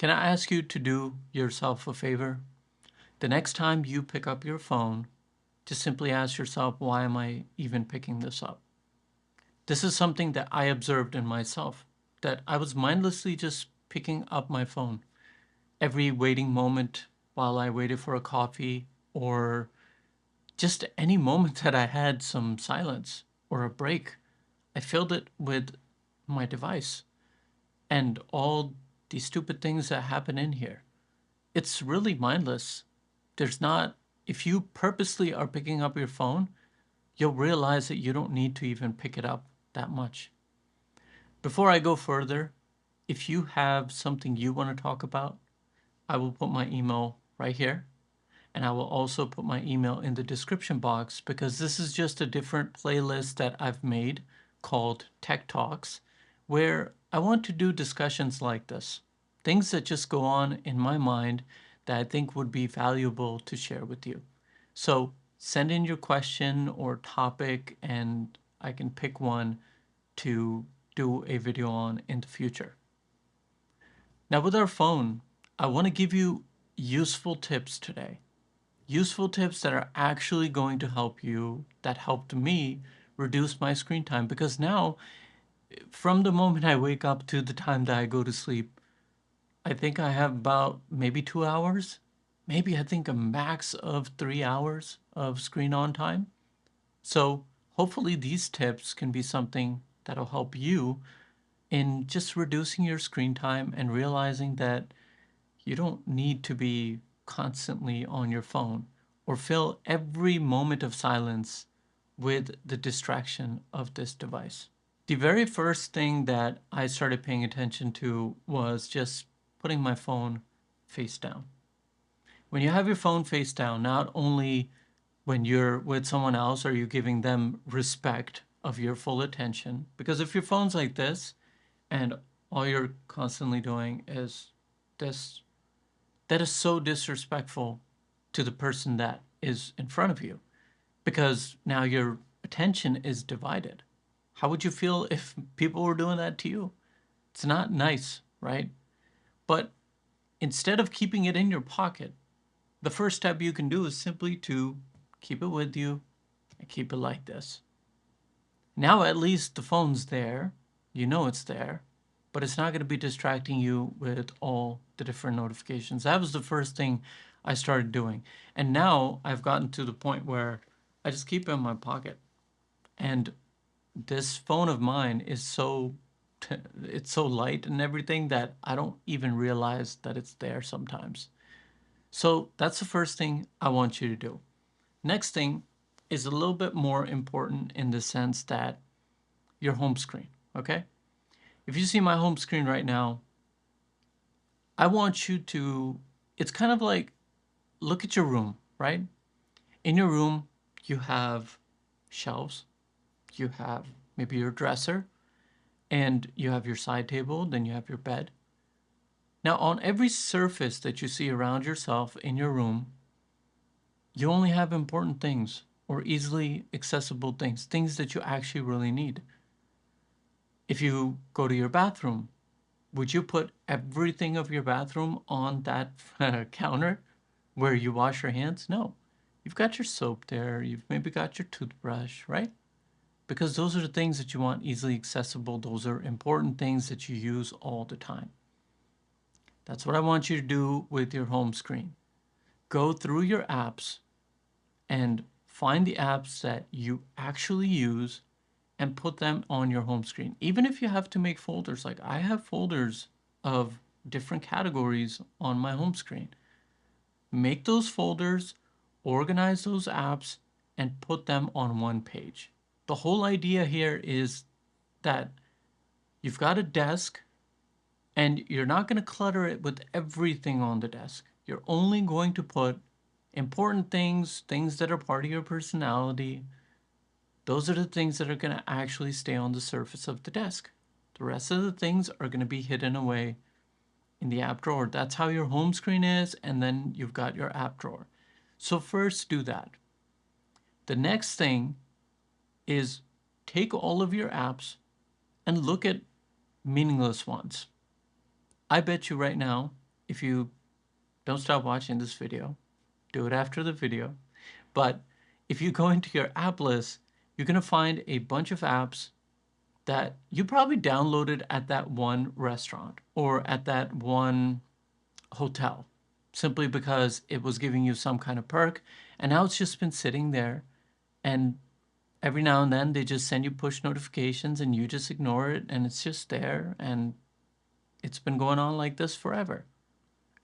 Can I ask you to do yourself a favor? The next time you pick up your phone, just simply ask yourself, why am I even picking this up? This is something that I observed in myself, that I was mindlessly just picking up my phone every waiting moment while I waited for a coffee, or just any moment that I had some silence or a break. I filled it with my device and all these stupid things that happen in here. It's really mindless. There's not, if you purposely are picking up your phone, you'll realize that you don't need to even pick it up that much. Before I go further, if you have something you want to talk about, I will put my email right here. And I will also put my email in the description box, because this is just a different playlist that I've made called Tech Talks, where I want to do discussions like this. Things that just go on in my mind that I think would be valuable to share with you. So send in your question or topic and I can pick one to do a video on in the future. Now with our phone, I want to give you useful tips today. Useful tips that are actually going to help you, that helped me reduce my screen time. Because now, from the moment I wake up to the time that I go to sleep, I think I have about maybe 2 hours, maybe I think a max of 3 hours of screen on time. So hopefully these tips can be something that'll help you in just reducing your screen time and realizing that you don't need to be constantly on your phone or fill every moment of silence with the distraction of this device. The very first thing that I started paying attention to was just putting my phone face down. When you have your phone face down, not only when you're with someone else are you giving them respect of your full attention, because if your phone's like this and all you're constantly doing is this, that is so disrespectful to the person that is in front of you, because now your attention is divided. How would you feel if people were doing that to you? It's not nice, right? But instead of keeping it in your pocket, the first step you can do is simply to keep it with you and keep it like this. Now at least the phone's there, you know it's there, but it's not going to be distracting you with all the different notifications. That was the first thing I started doing. And now I've gotten to the point where I just keep it in my pocket. And this phone of mine is so it's so light and everything that I don't even realize that it's there sometimes. So that's the first thing I want you to do. Next thing is a little bit more important in the sense that your home screen, okay? If you see my home screen right now, I want you to, it's kind of like, look at your room, right? In your room, you have shelves, you have maybe your dresser, and you have your side table, then you have your bed. Now, on every surface that you see around yourself in your room, you only have important things or easily accessible things, things that you actually really need. If you go to your bathroom, would you put everything of your bathroom on that counter where you wash your hands? No. You've got your soap there, you've maybe got your toothbrush, right? Because those are the things that you want easily accessible. Those are important things that you use all the time. That's what I want you to do with your home screen. Go through your apps and find the apps that you actually use and put them on your home screen. Even if you have to make folders, like I have folders of different categories on my home screen. Make those folders, organize those apps, and put them on one page. The whole idea here is that you've got a desk and you're not going to clutter it with everything on the desk. You're only going to put important things, things that are part of your personality. Those are the things that are going to actually stay on the surface of the desk. The rest of the things are going to be hidden away in the app drawer. That's how your home screen is, and then you've got your app drawer. So first do that. The next thing is take all of your apps and look at meaningless ones. I bet you right now if you don't stop watching this video, do it after the video. But if you go into your app list, you're going to find a bunch of apps that you probably downloaded at that one restaurant or at that one hotel simply because it was giving you some kind of perk. And now it's just been sitting there. And every now and then they just send you push notifications and you just ignore it. And it's just there. And it's been going on like this forever.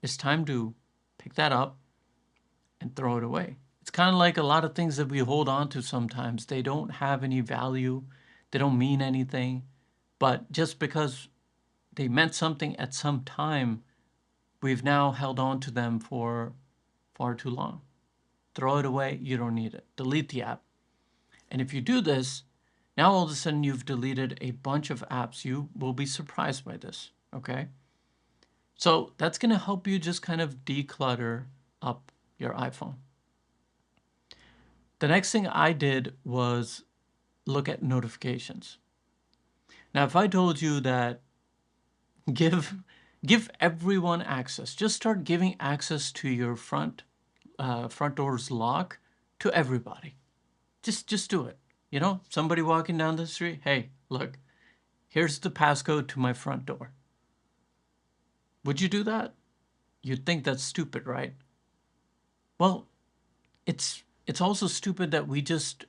It's time to pick that up and throw it away. It's kind of like a lot of things that we hold on to sometimes. They don't have any value, they don't mean anything. But just because they meant something at some time, we've now held on to them for far too long. Throw it away. You don't need it. Delete the app. And if you do this, now all of a sudden you've deleted a bunch of apps. You will be surprised by this, okay? So that's going to help you just kind of declutter up your iPhone. The next thing I did was look at notifications. Now, if I told you that give everyone access, just start giving access to your front door's lock to everybody. Just do it. You know, somebody walking down the street, hey, look, here's the passcode to my front door. Would you do that? You'd think that's stupid, right? Well, it's also stupid that we just,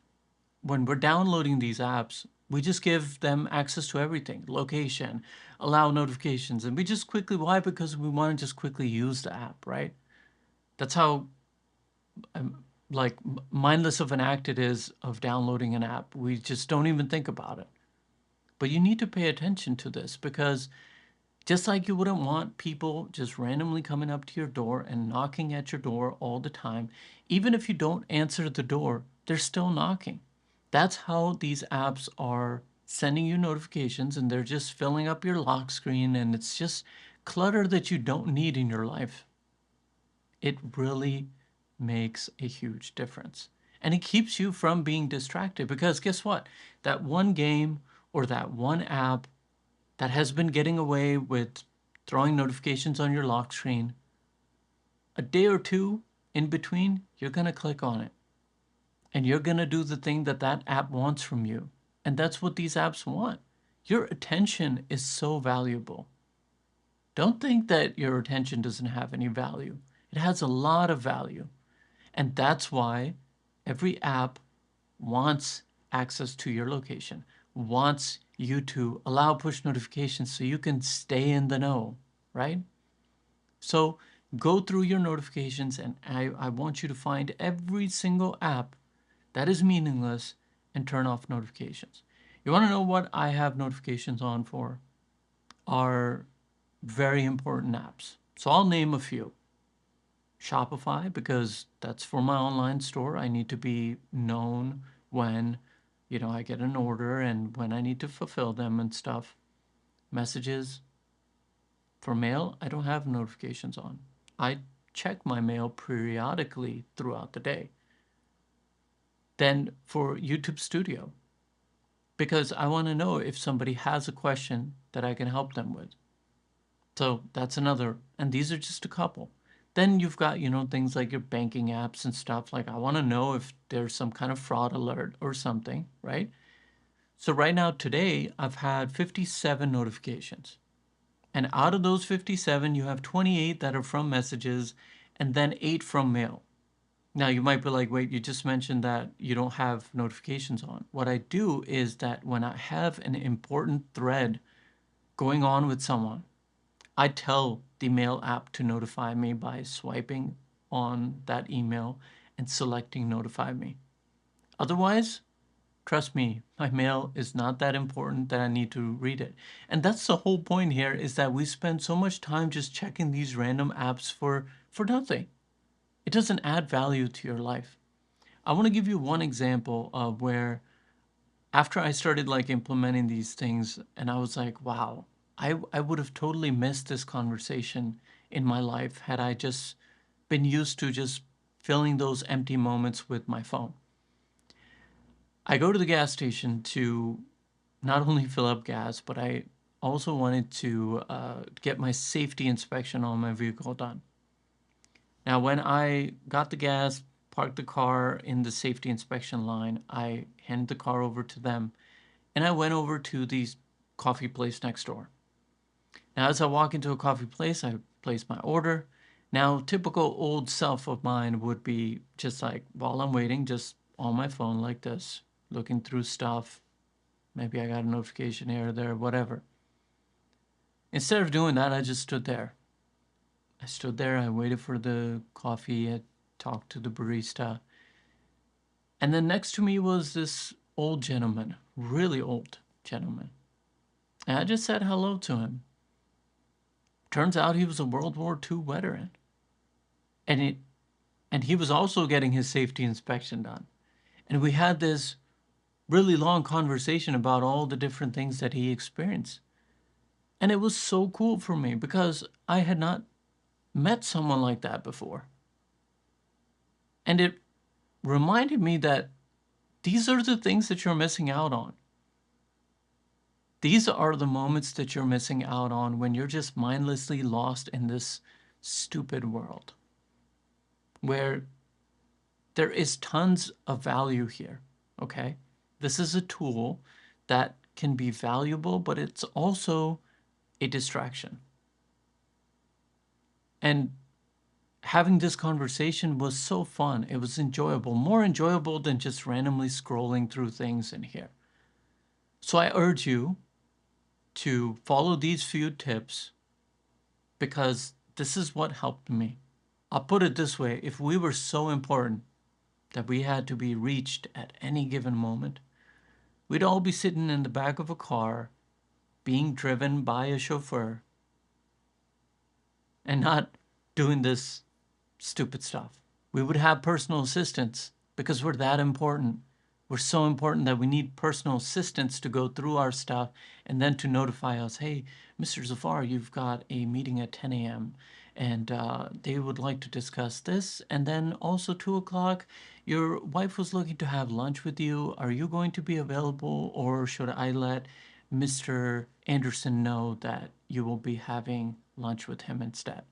when we're downloading these apps, we just give them access to everything, location, allow notifications, and we just quickly, why? Because we want to just quickly use the app, right? That's how like mindless of an act it is of downloading an app. We just don't even think about it. But you need to pay attention to this because just like you wouldn't want people just randomly coming up to your door and knocking at your door all the time, even if you don't answer the door, they're still knocking. That's how these apps are sending you notifications, and they're just filling up your lock screen, and it's just clutter that you don't need in your life. It really makes a huge difference. And it keeps you from being distracted because guess what? That one game or that one app that has been getting away with throwing notifications on your lock screen, a day or two in between, you're going to click on it. And you're going to do the thing that that app wants from you. And that's what these apps want. Your attention is so valuable. Don't think that your attention doesn't have any value. It has a lot of value. And that's why every app wants access to your location, wants you to allow push notifications so you can stay in the know, right? So go through your notifications, and I want you to find every single app that is meaningless and turn off notifications. You want to know what I have notifications on for? Are very important apps. So I'll name a few. Shopify, because that's for my online store. I need to be known when, I get an order and when I need to fulfill them and stuff. Messages. For mail, I don't have notifications on. I check my mail periodically throughout the day. Then for YouTube Studio, because I want to know if somebody has a question that I can help them with. So that's another, and these are just a couple. Then you've got, things like your banking apps and stuff. Like I want to know if there's some kind of fraud alert or something, right? So right now, today, I've had 57 notifications. And out of those 57, you have 28 that are from messages and then 8 from mail. Now you might be like, wait, you just mentioned that you don't have notifications on. What I do is that when I have an important thread going on with someone, I tell the mail app to notify me by swiping on that email and selecting notify me. Otherwise, trust me, my mail is not that important that I need to read it. And that's the whole point here, is that we spend so much time just checking these random apps for nothing. It doesn't add value to your life. I want to give you one example of where after I started like implementing these things and I was like, wow, I would have totally missed this conversation in my life had I just been used to just filling those empty moments with my phone. I go to the gas station to not only fill up gas, but I also wanted to get my safety inspection on my vehicle done. Now, when I got the gas, parked the car in the safety inspection line, I handed the car over to them, and I went over to the coffee place next door. Now, as I walk into a coffee place, I place my order. Now, typical old self of mine would be just like, while I'm waiting, just on my phone like this, looking through stuff. Maybe I got a notification here or there, whatever. Instead of doing that, I just stood there. I waited for the coffee, I talked to the barista. And then next to me was this old gentleman, really old gentleman. And I just said hello to him. Turns out he was a World War II veteran. And he was also getting his safety inspection done. And we had this really long conversation about all the different things that he experienced. And it was so cool for me because I had not met someone like that before. And it reminded me that these are the things that you're missing out on. These are the moments that you're missing out on when you're just mindlessly lost in this stupid world where there is tons of value here, okay? This is a tool that can be valuable, but it's also a distraction. And having this conversation was so fun. It was enjoyable, more enjoyable than just randomly scrolling through things in here. So I urge you to follow these few tips because this is what helped me. I'll put it this way, if we were so important that we had to be reached at any given moment, we'd all be sitting in the back of a car being driven by a chauffeur and not doing this stupid stuff. We would have personal assistants because we're that important. We're so important that we need personal assistants to go through our stuff and then to notify us, hey, Mr. Zafar, you've got a meeting at 10 a.m. and they would like to discuss this. And then also 2 o'clock, your wife was looking to have lunch with you. Are you going to be available, or should I let Mr. Anderson know that you will be having lunch with him instead?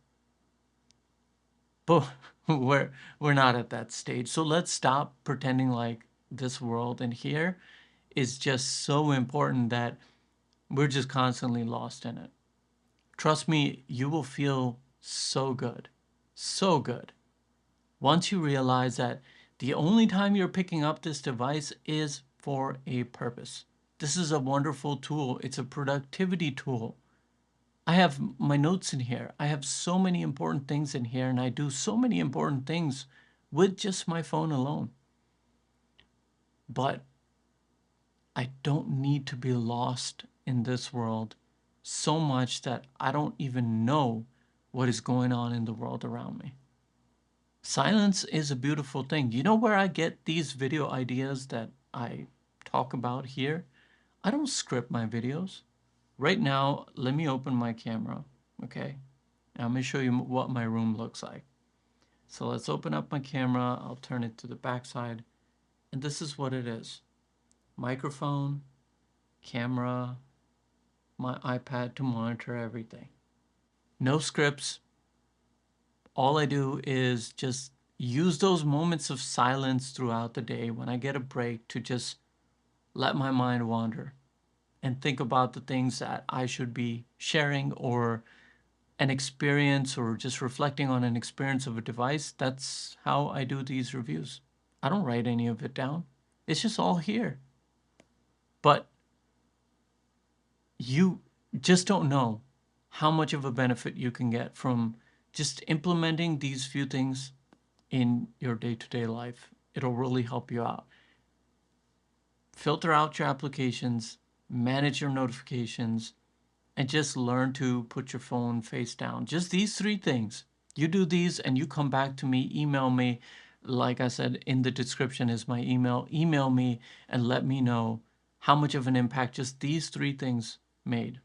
But we're not at that stage. So let's stop pretending like this world in here is just so important that we're just constantly lost in it. Trust me, you will feel so good. So good. Once you realize that the only time you're picking up this device is for a purpose. This is a wonderful tool. It's a productivity tool. I have my notes in here. I have so many important things in here, and I do so many important things with just my phone alone. But I don't need to be lost in this world so much that I don't even know what is going on in the world around me. Silence is a beautiful thing. You know where I get these video ideas that I talk about here? I don't script my videos. Right now, let me open my camera, okay? I'm gonna show you what my room looks like. So let's open up my camera. I'll turn it to the backside. And this is what it is. Microphone, camera, my iPad to monitor everything. No scripts. All I do is just use those moments of silence throughout the day when I get a break to just let my mind wander and think about the things that I should be sharing, or an experience, or just reflecting on an experience of a device. That's how I do these reviews. I don't write any of it down. It's just all here. But you just don't know how much of a benefit you can get from just implementing these few things in your day-to-day life. It'll really help you out. Filter out your applications, manage your notifications, and just learn to put your phone face down. Just these 3 things. You do these and you come back to me, email me. Like I said, in the description is my email. Email me and let me know how much of an impact just these 3 things made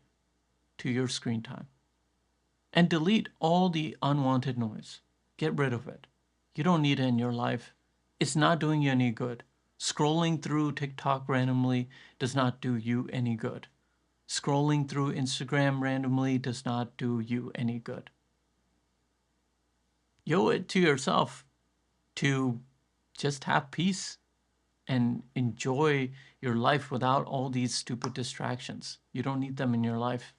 to your screen time. And delete all the unwanted noise. Get rid of it. You don't need it in your life. It's not doing you any good. Scrolling through TikTok randomly does not do you any good. Scrolling through Instagram randomly does not do you any good. You owe it to yourself to just have peace and enjoy your life without all these stupid distractions. You don't need them in your life.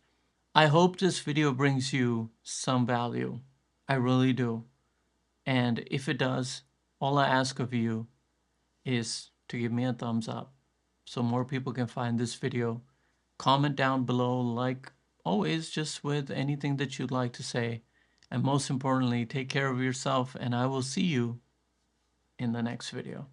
I hope this video brings you some value. I really do. And if it does, all I ask of you is to give me a thumbs up so more people can find this video. Comment down below, like always, just with anything that you'd like to say. And most importantly, take care of yourself, and I will see you in the next video.